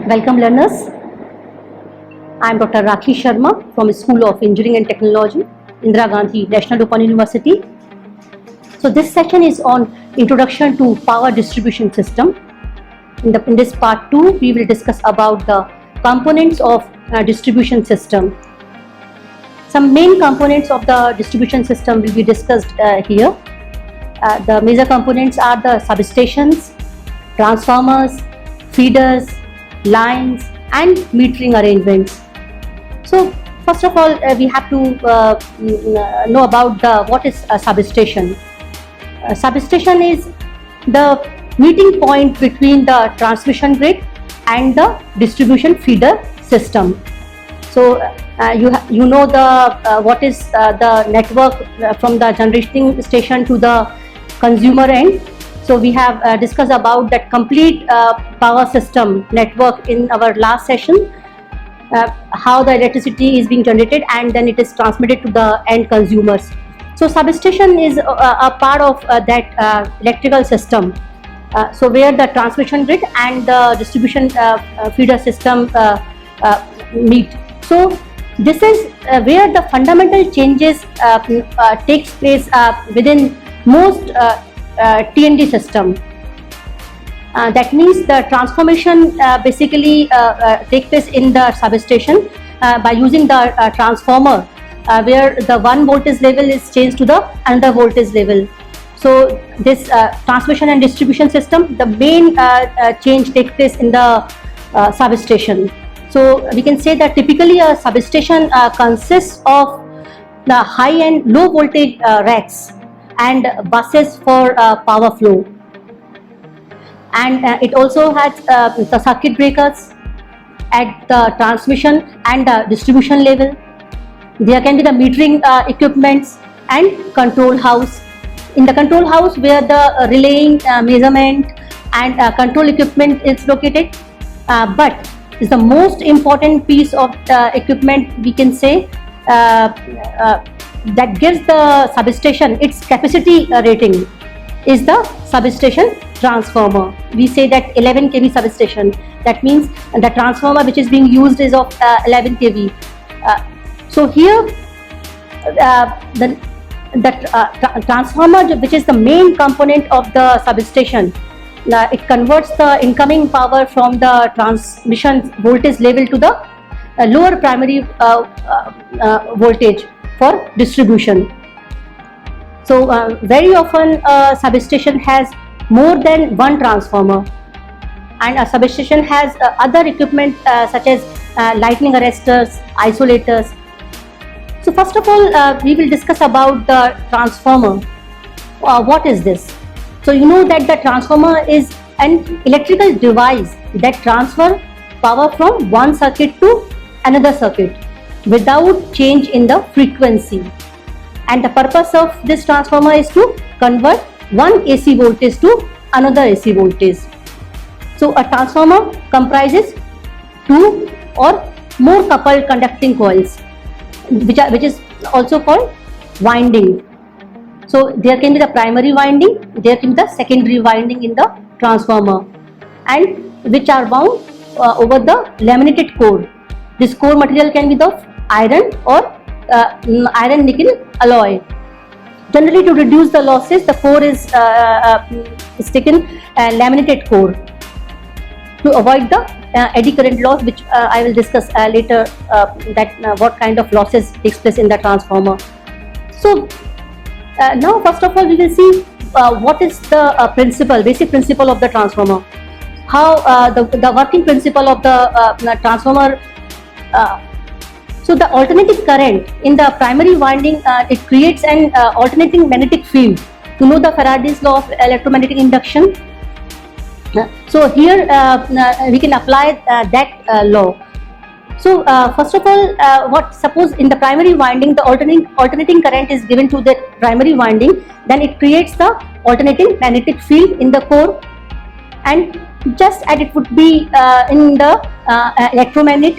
Welcome learners. I am Dr. Rakhi Sharma from School of Engineering and Technology, Indira Gandhi National Open University. So this session is on Introduction to Power Distribution System. In this part 2, we will discuss about the components of distribution system. Some main components of the distribution system will be discussed here. The major components are the substations, transformers, feeders, lines and metering arrangements. So first of all, we have to know about what is a substation. A substation is the meeting point between the transmission grid and the distribution feeder system. So you know what is the network from the generating station to the consumer end. So we have discussed about that complete power system network in our last session, how the electricity is being generated and then it is transmitted to the end consumers. So substation is a part of that electrical system. So where the transmission grid and the distribution feeder system meet. So this is where the fundamental changes takes place within most T&D system. That means the transformation basically takes place in the substation by using the transformer where the one voltage level is changed to the another voltage level. So this transmission and distribution system, the main change takes place in the substation. So we can say that typically a substation consists of the high and low voltage racks and buses for power flow, and it also has the circuit breakers at the transmission and distribution level. There can be the metering equipments and control house. In the control house where the relaying, measurement and control equipment is located, but is the most important piece of the equipment we can say that gives the substation its capacity rating is the substation transformer. We say that 11 kV substation. That means the transformer which is being used is of 11 kV. So here the transformer, which is the main component of the substation, it converts the incoming power from the transmission voltage level to the lower primary voltage for distribution. So very often a substation has more than one transformer, and a substation has other equipment such as lightning arresters, isolators. So first of all, we will discuss about the transformer. What is this? So you know that the transformer is an electrical device that transfers power from one circuit to another circuit without change in the frequency, and the purpose of this transformer is to convert one AC voltage to another AC voltage. So a transformer comprises two or more coupled conducting coils, which is also called winding. So there can be the primary winding, there can be the secondary winding in the transformer, and which are wound over the laminated core. This core material can be the iron or iron nickel alloy. Generally, to reduce the losses, the core is taken laminated core to avoid the eddy current loss, which I will discuss later that what kind of losses takes place in the transformer. So now first of all we will see what is the basic principle of the transformer, how the working principle of the transformer. So the alternating current in the primary winding, it creates an alternating magnetic field. You know the Faraday's law of electromagnetic induction. So here we can apply that law. So first of all, suppose in the primary winding the alternating current is given to the primary winding, then it creates the alternating magnetic field in the core, and just as it would be in the electromagnet.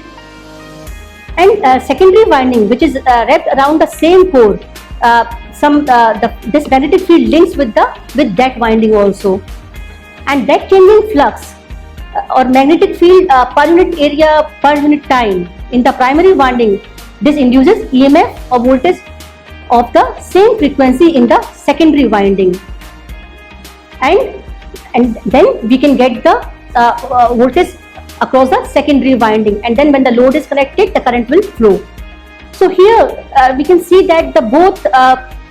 And secondary winding, which is wrapped around the same core, this magnetic field links with that winding also, and that changing flux or magnetic field per unit area per unit time in the primary winding, this induces EMF or voltage of the same frequency in the secondary winding, and then we can get the voltage across the secondary winding, and then when the load is connected, the current will flow. So here we can see that the both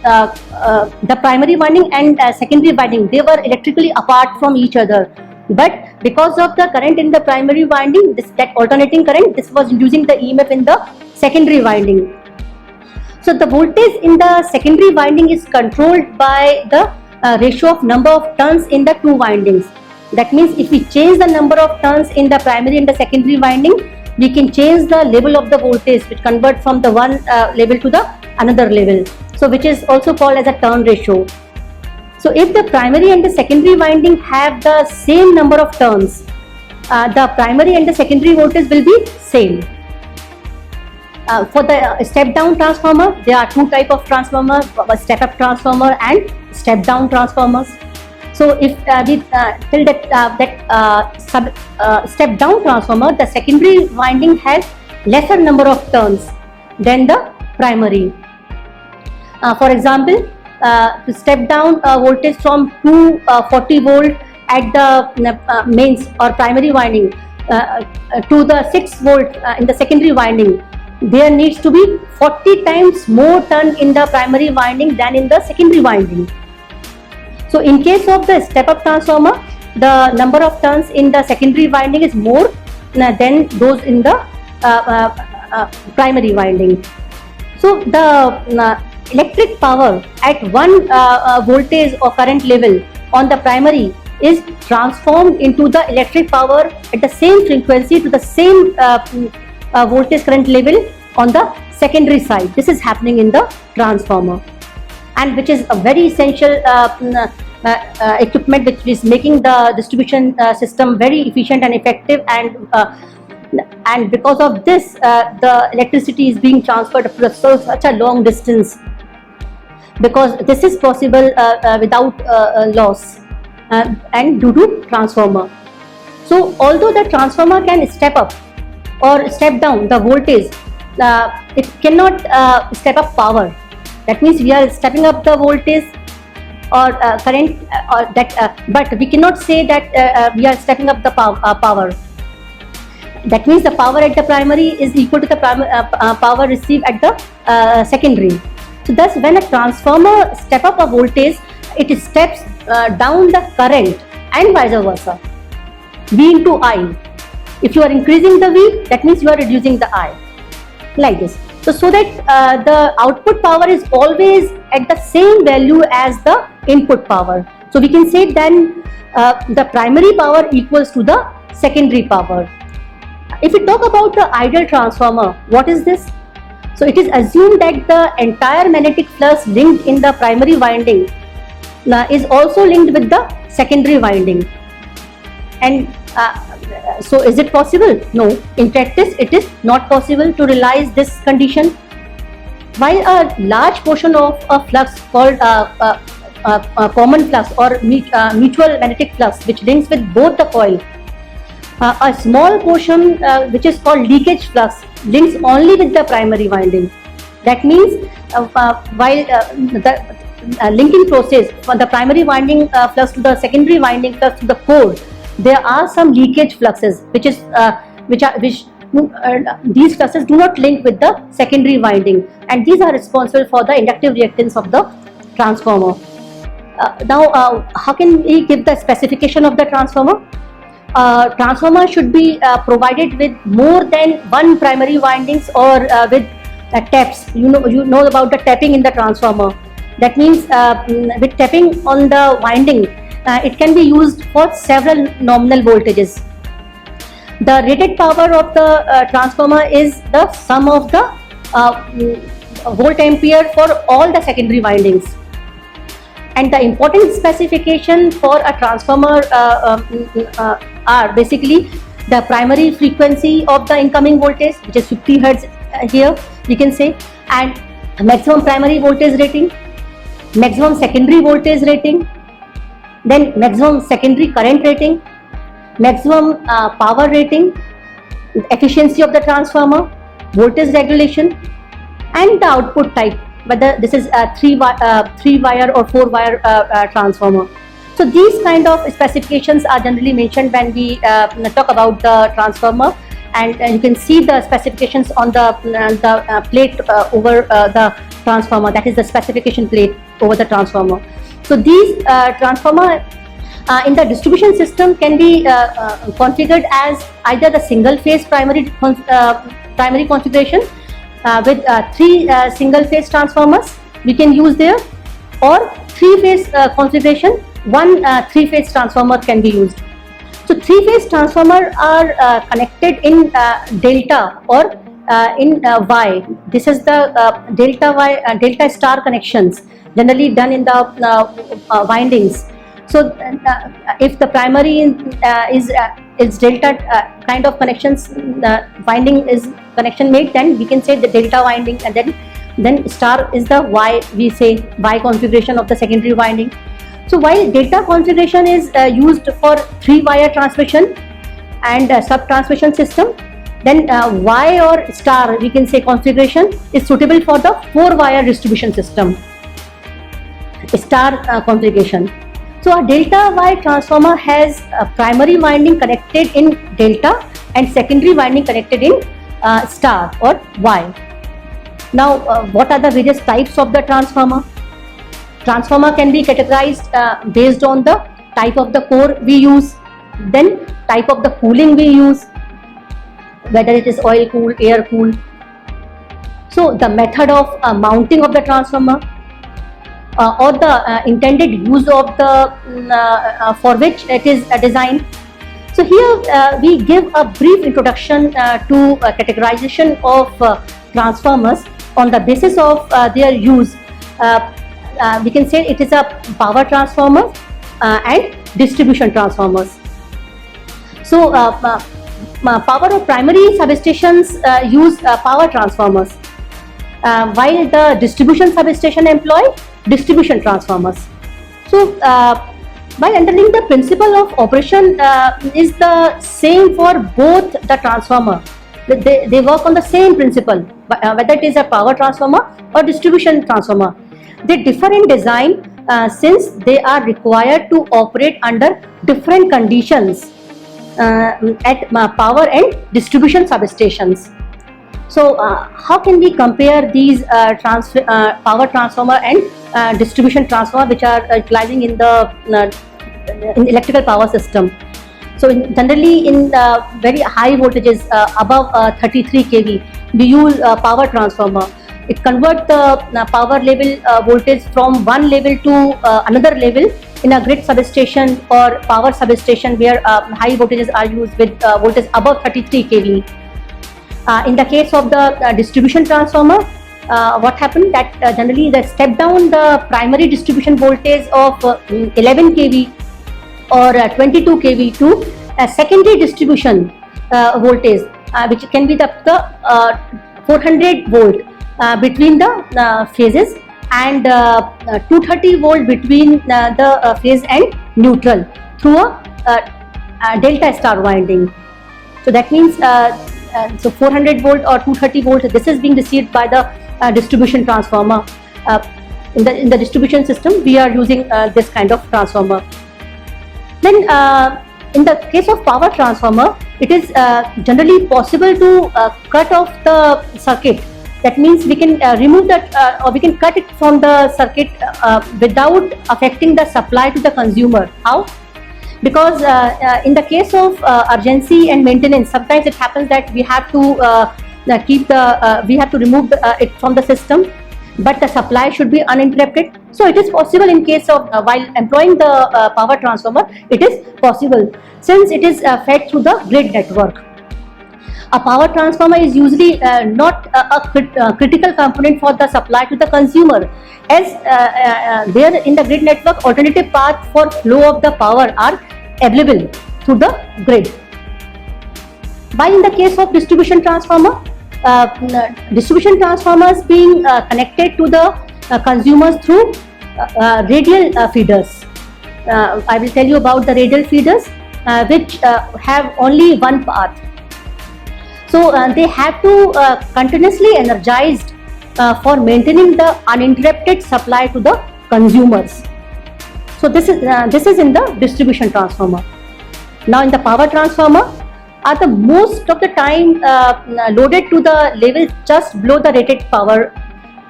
the primary winding and secondary winding, they were electrically apart from each other, but because of the current in the primary winding, that alternating current, this was inducing the EMF in the secondary winding. So the voltage in the secondary winding is controlled by the ratio of number of turns in the two windings. That means if we change the number of turns in the primary and the secondary winding, we can change the level of the voltage, which convert from the one level to the another level. So which is also called as a turn ratio. So if the primary and the secondary winding have the same number of turns, the primary and the secondary voltage will be same. For the step down transformer, there are two type of transformer, step up transformer and step down transformers. So if we till step down transformer, the secondary winding has lesser number of turns than the primary. For example, to step down voltage from 240 volt at the mains or primary winding to the 6 volt in the secondary winding, there needs to be 40 times more turn in the primary winding than in the secondary winding. So in case of the step-up transformer, the number of turns in the secondary winding is more than those in the primary winding. So the electric power at one voltage or current level on the primary is transformed into the electric power at the same frequency to the same voltage current level on the secondary side. This is happening in the transformer, and which is a very essential equipment which is making the distribution system very efficient and effective, and because of this the electricity is being transferred across such a long distance, because this is possible without loss and due to transformer. So although the transformer can step up or step down the voltage, it cannot step up power. That means we are stepping up the voltage or current, or that, but we cannot say that we are stepping up the power. That means the power at the primary is equal to the power received at the secondary. So thus, when a transformer step up a voltage, it steps down the current and vice versa, V into I. If you are increasing the V, that means you are reducing the I, like this. So that the output power is always at the same value as the input power. So we can say then the primary power equals to the secondary power. If we talk about the ideal transformer, what is this? So it is assumed that the entire magnetic flux linked in the primary winding is also linked with the secondary winding. And so is it possible? No. In practice, it is not possible to realize this condition. While a large portion of a flux called common flux or mutual magnetic flux, which links with both the coil, a small portion which is called leakage flux links only with the primary winding. That means while the linking process for the primary winding flux to the secondary winding flux to the core, there are some leakage fluxes which these fluxes do not link with the secondary winding, and these are responsible for the inductive reactance of the transformer. Now how can we give the specification of the transformer? Transformer should be provided with more than one primary windings or with taps. You know about the tapping in the transformer. That means with tapping on the winding, it can be used for several nominal voltages. The rated power of the transformer is the sum of the volt ampere for all the secondary windings. And the important specification for a transformer are basically the primary frequency of the incoming voltage, which is 50 Hertz here we can say, and maximum primary voltage rating, maximum secondary voltage rating, then maximum secondary current rating, maximum power rating, efficiency of the transformer, voltage regulation, and the output type, whether this is a 3-wire or 4-wire transformer. So these kind of specifications are generally mentioned when we talk about the transformer, and you can see the specifications on the plate over the transformer, that is the specification plate over the transformer. So these transformer in the distribution system can be configured as either the single phase primary configuration with 3 single phase transformers we can use there, or 3-phase configuration, 1 3-phase transformer can be used. So 3-phase transformer are connected in delta or in Y. This is the delta Y, delta star connections generally done in the windings. So if the primary is delta kind of connections, winding is connection made, then we can say the delta winding, and then star is the Y, we say Y configuration of the secondary winding. So while delta configuration is used for 3-wire transmission and sub-transmission system, then Y or star, we can say configuration, is suitable for the 4-wire distribution system, star configuration. So a delta Y transformer has a primary winding connected in delta and secondary winding connected in star or Y. Now what are the various types of the transformer? Transformer can be categorized based on the type of the core we use, then type of the cooling we use, whether it is oil cooled, air cooled. So the method of mounting of the transformer, or the intended use of the for which it is designed. So here we give a brief introduction to categorization of transformers on the basis of their use. We can say it is a power transformer and distribution transformers. So power or primary substations use power transformers, while the distribution substation employ distribution transformers. So while underlying the principle of operation is the same for both the transformer, they work on the same principle, whether it is a power transformer or distribution transformer. They differ in design since they are required to operate under different conditions at power and distribution substations. So how can we compare these power transformer and distribution transformer which are utilizing in the in electrical power system? So generally in very high voltages above 33 kV, we use power transformer. It converts the power level voltage from one level to another level in a grid substation or power substation where high voltages are used with voltage above 33 kV. In the case of the distribution transformer, what happened that generally they step down the primary distribution voltage of 11 kV or 22 kV to a secondary distribution voltage, which can be the 400 volt between the phases and 230 volt between the phase and neutral through a delta star winding. So that means so 400 volt or 230 volt, this is being received by the distribution transformer. In the distribution system, we are using this kind of transformer. Then in the case of power transformer, it is generally possible to cut off the circuit. That means we can remove that or we can cut it from the circuit without affecting the supply to the consumer. How? Because in the case of urgency and maintenance, sometimes it happens that we have to we have to remove it from the system, but the supply should be uninterrupted. So it is possible in case of while employing the power transformer, it is possible since it is fed through the grid network. A power transformer is usually not a critical component for the supply to the consumer, as there in the grid network alternative paths for flow of the power are available through the grid. While in the case of distribution transformer, distribution transformers being connected to the consumers through radial feeders. I will tell you about the radial feeders. which have only one path. So they have to continuously energized for maintaining the uninterrupted supply to the consumers. So this is in the distribution transformer. Now in the power transformer are the most of the time loaded to the level just below the rated power,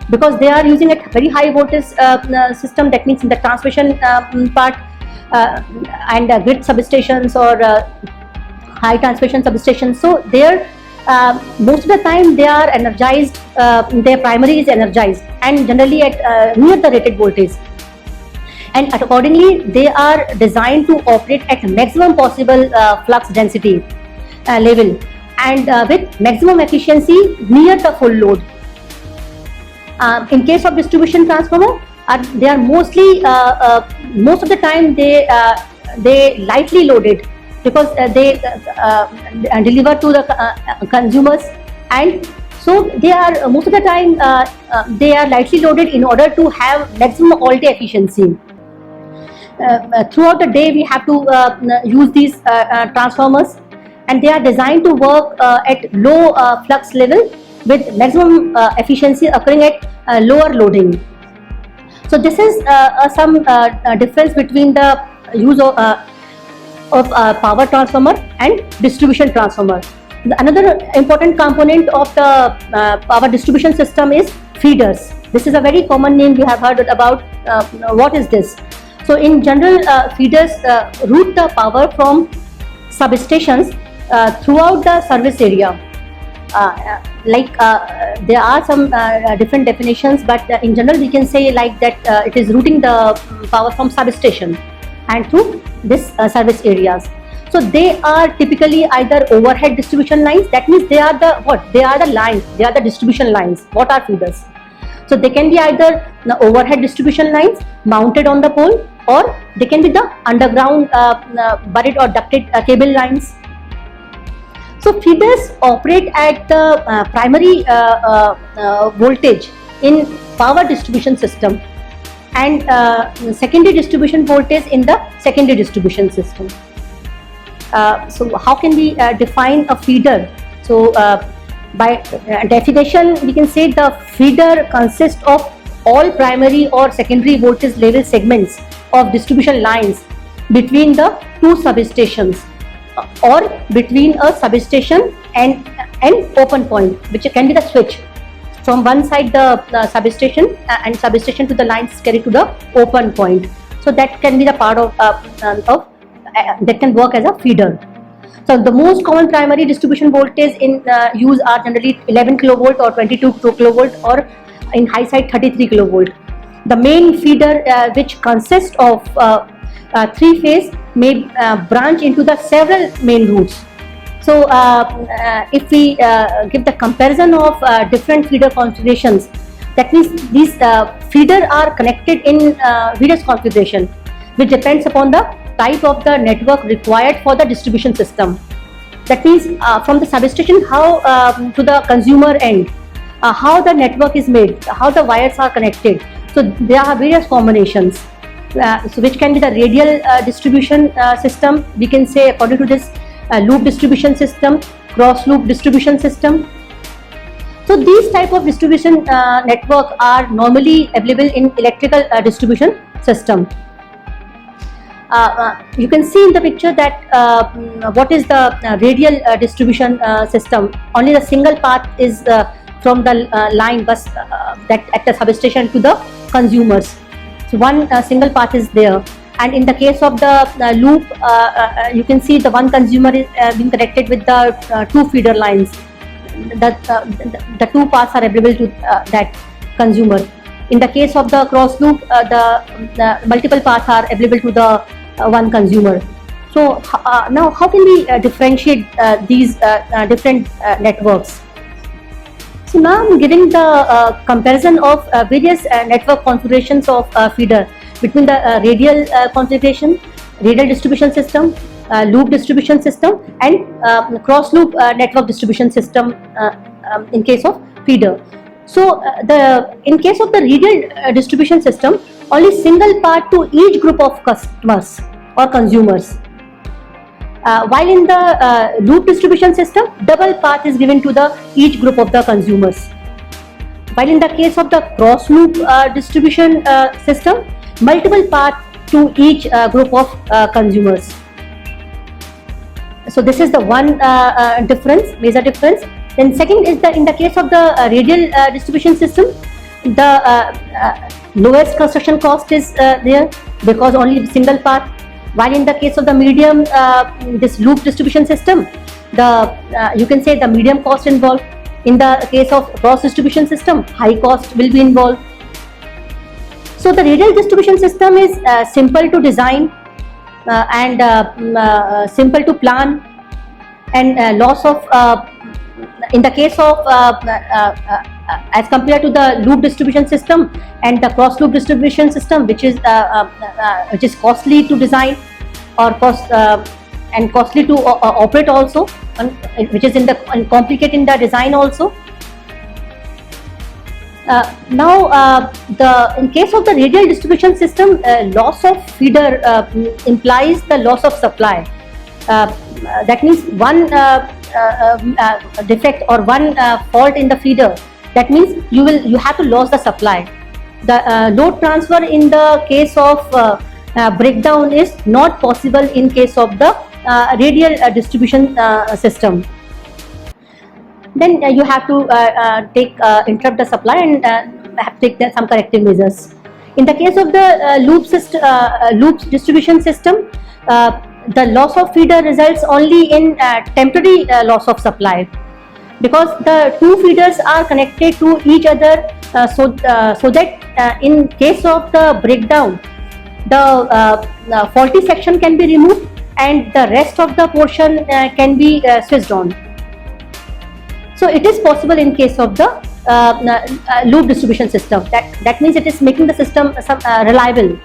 because they are using a very high voltage system. That means in the transmission part and grid substations or high transmission substations. So there most of the time they are energized, their primary is energized and generally at near the rated voltage, and accordingly they are designed to operate at maximum possible flux density level and with maximum efficiency near the full load. In case of distribution transformer, they are mostly most of the time they lightly loaded, because they deliver to the consumers, and so they are most of the time they are lightly loaded in order to have maximum quality efficiency. Throughout the day we have to use these transformers, and they are designed to work at low flux level with maximum efficiency occurring at lower loading. So this is some difference between the use of power transformer and distribution transformer. Another important component of the power distribution system is feeders. This is a very common name you have heard about. What is this? So in general, feeders route the power from substations throughout the service area. There are some different definitions, but in general we can say like that it is routing the power from substation and through this service areas. So they are typically either overhead distribution lines. That means they are the they are the lines, they are the distribution lines. What are feeders? So they can be either the overhead distribution lines mounted on the pole, or they can be the underground buried or ducted cable lines. So feeders operate at the primary voltage in power distribution system, and secondary distribution voltage in the secondary distribution system. So how can we define a feeder? So by definition we can say the feeder consists of all primary or secondary voltage level segments of distribution lines between the two substations, or between a substation and an open point, which can be the switch. From one side the substation and substation to the lines carried to the open point. So that can be the part of that can work as a feeder. So the most common primary distribution voltage in use are generally 11 kilovolt or 22 kilovolt, or in high side 33 kilovolt. The main feeder which consists of three phase may branch into the several main routes. So if we give the comparison of different feeder configurations, that means these feeder are connected in various configuration, which depends upon the type of the network required for the distribution system. That means from the substation how to the consumer end, how the network is made, how the wires are connected. So there are various combinations. So which can be the radial distribution system, we can say according to this loop distribution system, cross loop distribution system. So these type of distribution network are normally available in electrical distribution system. You can see in the picture that what is the radial distribution system. Only the single path is from the line bus that at the substation to the consumers. So one single path is there, and in the case of the loop, you can see the one consumer is being connected with the two feeder lines. The two paths are available to that consumer. In the case of the cross loop, the multiple paths are available to the one consumer. So now how can we differentiate these different networks? So now I'm giving the comparison of various network configurations of feeder between the radial configuration, radial distribution system, loop distribution system, and cross loop network distribution system in case of feeder. So in case of the radial distribution system, only single part to each group of customers or consumers. While in the loop distribution system, double path is given to the each group of the consumers. While in the case of the cross loop distribution system, multiple path to each group of consumers. So this is the one difference, major difference. Then second is in the case of the radial distribution system, the lowest construction cost is there because only single path. While in the case of the medium, this loop distribution system, you can say the medium cost involved. In the case of cross distribution system, high cost will be involved. So the radial distribution system is simple to design and simple to plan, and loss of in the case of as compared to the loop distribution system and the cross loop distribution system, which is costly to design or and costly to operate also, which is and complicated in the design also. Now, in case of the radial distribution system, loss of feeder implies the loss of supply. That means one defect or one fault in the feeder. That means you have to lose the supply. The load transfer in the case of breakdown is not possible in case of the radial distribution system. Then you have to interrupt the supply and have to take some corrective measures. In the case of the loop distribution system, the loss of feeder results only in temporary loss of supply, because the two feeders are connected to each other, so that in case of the breakdown, the faulty section can be removed and the rest of the portion can be switched on. So it is possible in case of the loop distribution system. That means it is making the system reliable.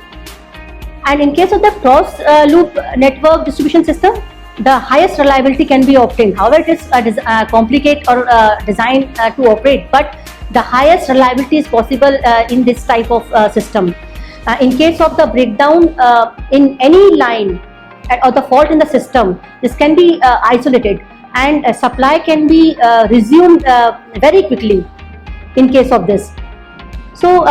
And in case of the cross loop network distribution system, the highest reliability can be obtained. However, it is complicated or designed to operate, but the highest reliability is possible in this type of system. In case of the breakdown in any line or the fault in the system, this can be isolated and supply can be resumed very quickly in case of this. So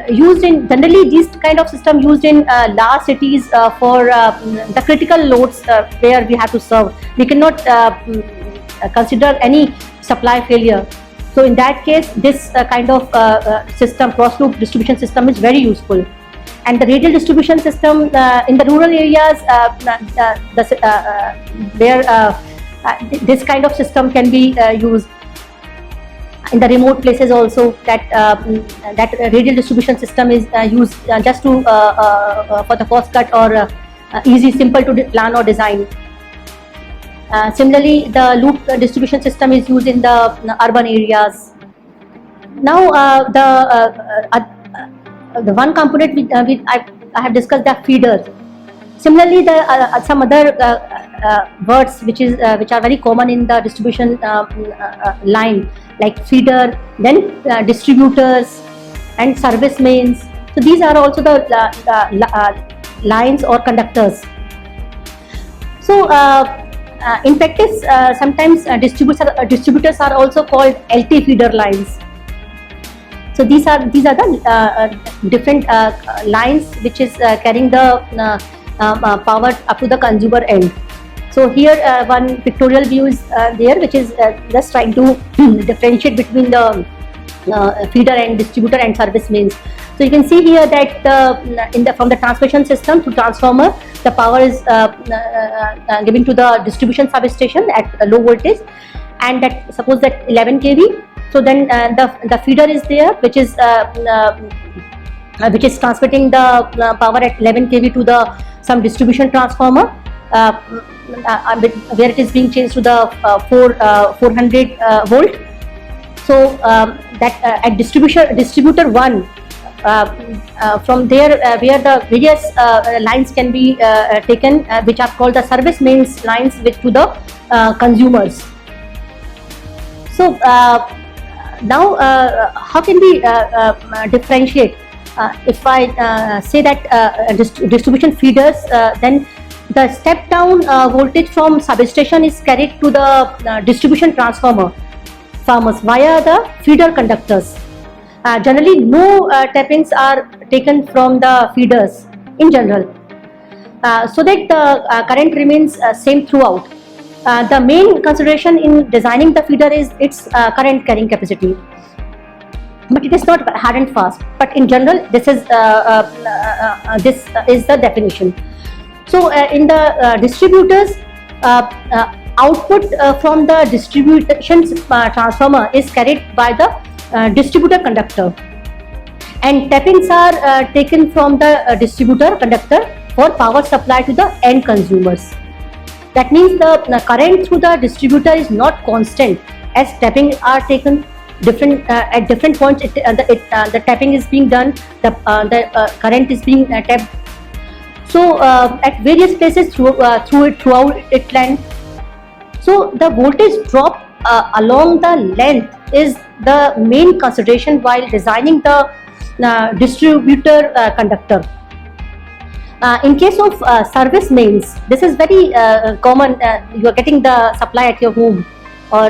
used in generally these kind of system used in large cities for the critical loads where we have to serve. We cannot consider any supply failure. So in that case, this kind of system, cross loop distribution system, is very useful. And the radial distribution system in the rural areas, where this kind of system can be used. In the remote places also, that radial distribution system is used just to for the cost cut or easy, simple to plan or design. Similarly, the loop distribution system is used in the urban areas. Now, the one component I have discussed, the feeders. Similarly, some other words which are very common in the distribution line, like feeder, then distributors and service mains. So these are also the lines or conductors. So in practice, sometimes distributors are also called LT feeder lines. So these are the different lines which is carrying the power up to the consumer end. So here one pictorial view is there, which is just trying to differentiate between the feeder and distributor and service mains. So you can see here that from the transmission system to transformer, the power is given to the distribution substation at a low voltage, and that suppose that 11 kV. So then the feeder is there, which is transmitting the power at 11 kV to the some distribution transformer, where it is being changed to the 400 volt. So that at distributor 1, from there where the various lines can be taken, which are called the service mains lines, to the consumers. So now how can we differentiate? If I say that distribution feeders, then The step down voltage from substation is carried to the distribution transformers via the feeder conductors. Generally, no tappings are taken from the feeders in general, so that the current remains same throughout. The main consideration in designing the feeder is its current carrying capacity, but it is not hard and fast. But in general, this is the definition. So in the distributors, output from the distribution transformer is carried by the distributor conductor, and tappings are taken from the distributor conductor for power supply to the end consumers. That means the current through the distributor is not constant, as tapping are taken different at different points. The tapping is being done, the current is being tapped. So at various places throughout its length. So the voltage drop along the length is the main consideration while designing the distributor conductor. In case of service mains, this is very common. You are getting the supply at your home, or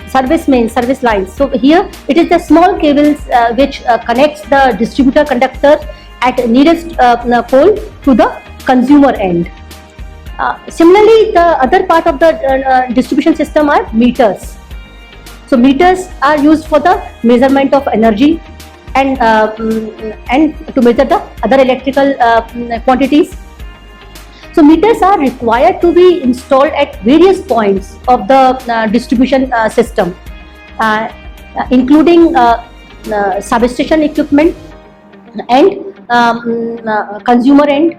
service mains, service lines. So here it is the small cables which connects the distributor conductor at nearest pole to the consumer end. Similarly, the other part of the distribution system are meters. So meters are used for the measurement of energy and to measure the other electrical quantities. So meters are required to be installed at various points of the distribution system, including substation equipment and consumer end.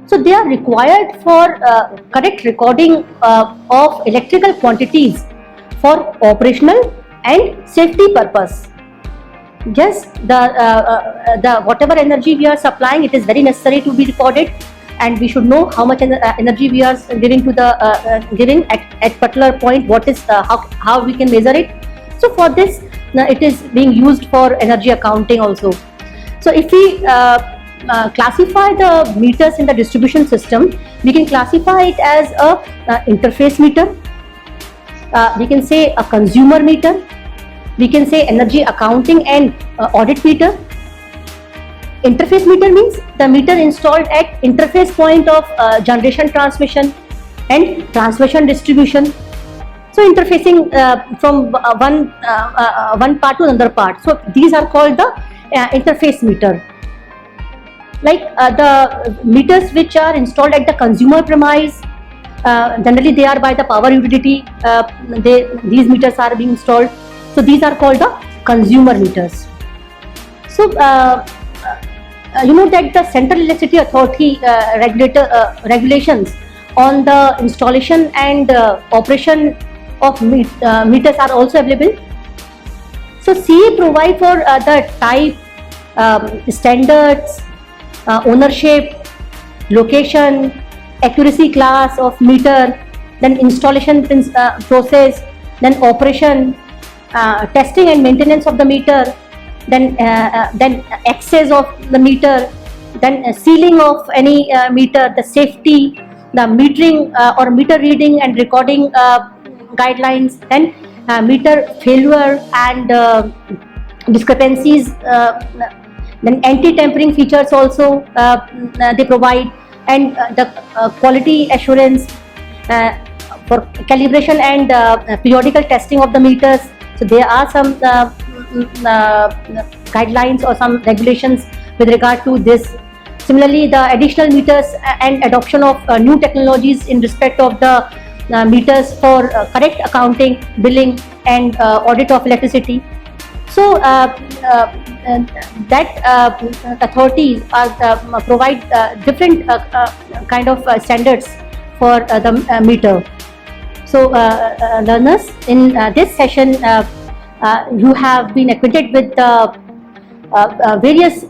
So they are required for correct recording of electrical quantities for operational and safety purpose. Just the whatever energy we are supplying, it is very necessary to be recorded, and we should know how much energy we are giving to the giving at particular point. What is how we can measure it. So for this, it is being used for energy accounting also. So if we classify the meters in the distribution system, we can classify it as a interface meter, we can say a consumer meter, we can say energy accounting and audit meter. Interface meter means the meter installed at interface point of generation transmission and transmission distribution. So interfacing from one part to another part. So these are called the interface meter. Like the meters which are installed at the consumer premise, generally they are by the power utility. These meters are being installed. So these are called the consumer meters. So you know that the Central Electricity Authority regulations on the installation and operation of meters are also available. So CA provide for the type, standards, ownership, location, accuracy class of meter, then installation process, then operation, testing and maintenance of the meter, then access of the meter, then sealing of any meter, the safety, the metering or meter reading and recording guidelines, then meter failure and discrepancies, then anti-tampering features also they provide, and the quality assurance for calibration and periodical testing of the meters. So there are some guidelines or some regulations with regard to this. Similarly, the additional meters and adoption of new technologies in respect of the meters for correct accounting, billing and audit of electricity. So that authorities are provide different kind of standards for the meter. So learners, in this session you have been acquainted with the various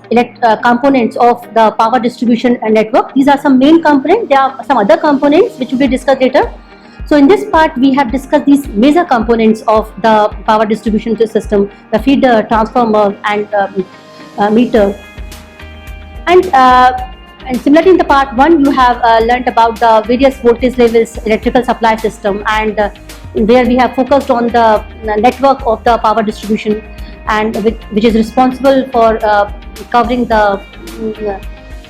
components of the power distribution network. These are some main components. There are some other components which will be discussed later. So in this part we have discussed these major components of the power distribution system: the feeder, transformer and meter. And And similarly, in the part 1, you have learnt about the various voltage levels electrical supply system, and where we have focused on the network of the power distribution, and which is responsible for covering the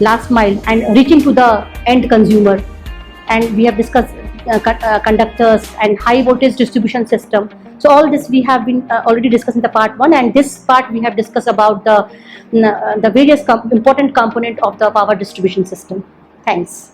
last mile and reaching to the end consumer. And we have discussed conductors and high voltage distribution system. So all this we have been already discussed in the part 1, and this part we have discussed about the various important component of the power distribution system. Thanks.